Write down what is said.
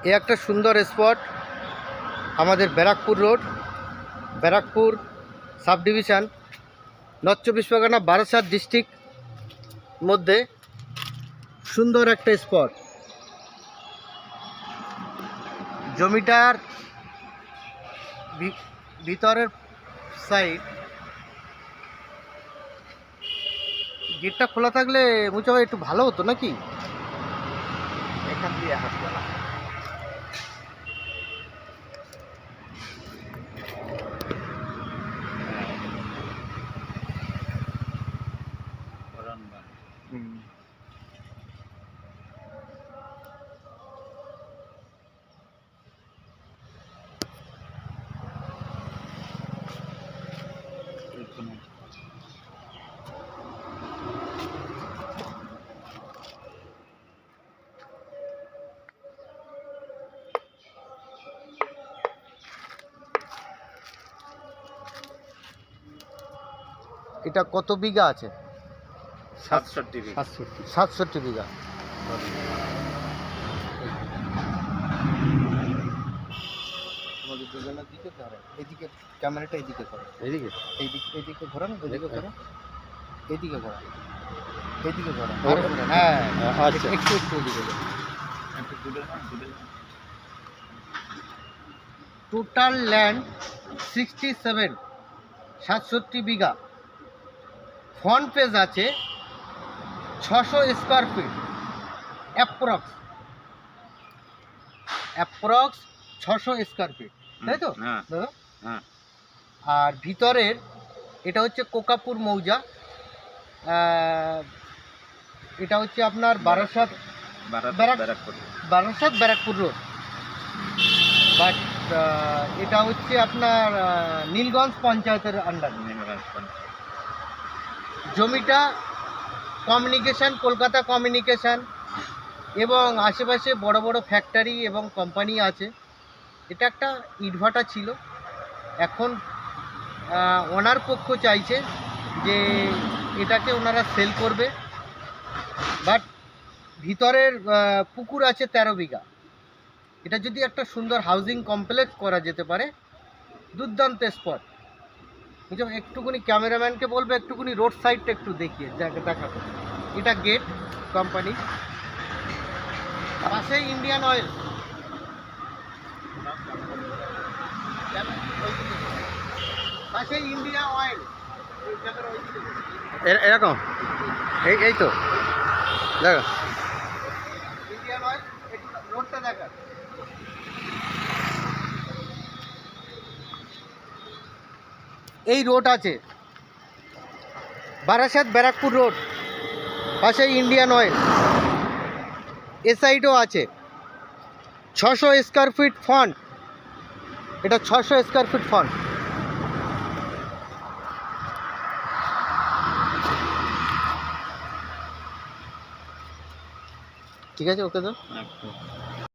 এ একটা সুন্দর স্পট আমাদের Barrackpore road, Barrackpore sub division, north চব্বিশ পরগনা, বারাসাত ডিস্ট্রিক্ট মধ্যে সুন্দর একটা স্পট। জমিটার ভিতরের সাইড গেটটা খোলা থাকলে মুচা ভাই একটু ভালো হতো নাকি? এখান দিয়ে হাঁটবে না। এটা কত বিঘা আছে? 67 বিঘা। 67 বিঘা। দুজনের দিকে ধরেন, এদিকে ক্যামেরাটা এদিকে করো, এদিকে এদিকে ঘোরান, এদিকে ঘোরান, এদিকে ঘোরান, এদিকে ঘোরান, হ্যাঁ আচ্ছা, একটু একটু এদিকে। টোটাল ল্যান্ড 67 বিঘা। ফ্রন্ট পেজ আছে 600 square feet, approx 600 square feet, তাই তো দাদা? হ্যাঁ। আর ভিতরের এটা হচ্ছে কোকাপুর মৌজা, এটা হচ্ছে আপনার বারাসাত ব্যারাকপুর রোড, বাট এটা হচ্ছে আপনার নীলগঞ্জ পঞ্চায়েতের আন্ডার। জমিটা কমিউনিকেশন, কলকাতা কমিউনিকেশন এবং আশেপাশে বড় বড় ফ্যাক্টরি এবং কোম্পানি আছে। এটা একটা ইটভাটা ছিল, এখন ওনার পক্ষ চাইছে যে এটাকে ওনারা সেল করবে, বাট ভিতরের পুকুর আছে 13 বিঘা। এটা যদি একটা সুন্দর হাউজিং কমপ্লেক্স করা যেতে পারে, দুর্দান্ত স্পট। একটুখানি ক্যামেরাম্যানকে বলবে একটুখানি রোড সাইডটা একটু দেখিয়ে দেখাতে। এটা গেট কোম্পানি, পাশে ইন্ডিয়ান অয়েল, পাশে ইন্ডিয়া অয়েল এরকম এই তো দেখো ইন্ডিয়ান অয়েল, রোডটা দেখা। এই রোড আছে বারাসাত ব্যারাকপুর রোড, পাশে ইন্ডিয়ান অয়েল, এ সাইডও আছে। 600 স্কোয়ার ফিট ফ্রন্ট, এটা 600 স্কোয়ার ফিট ফ্রন্ট। ঠিক আছে, ওকে তো।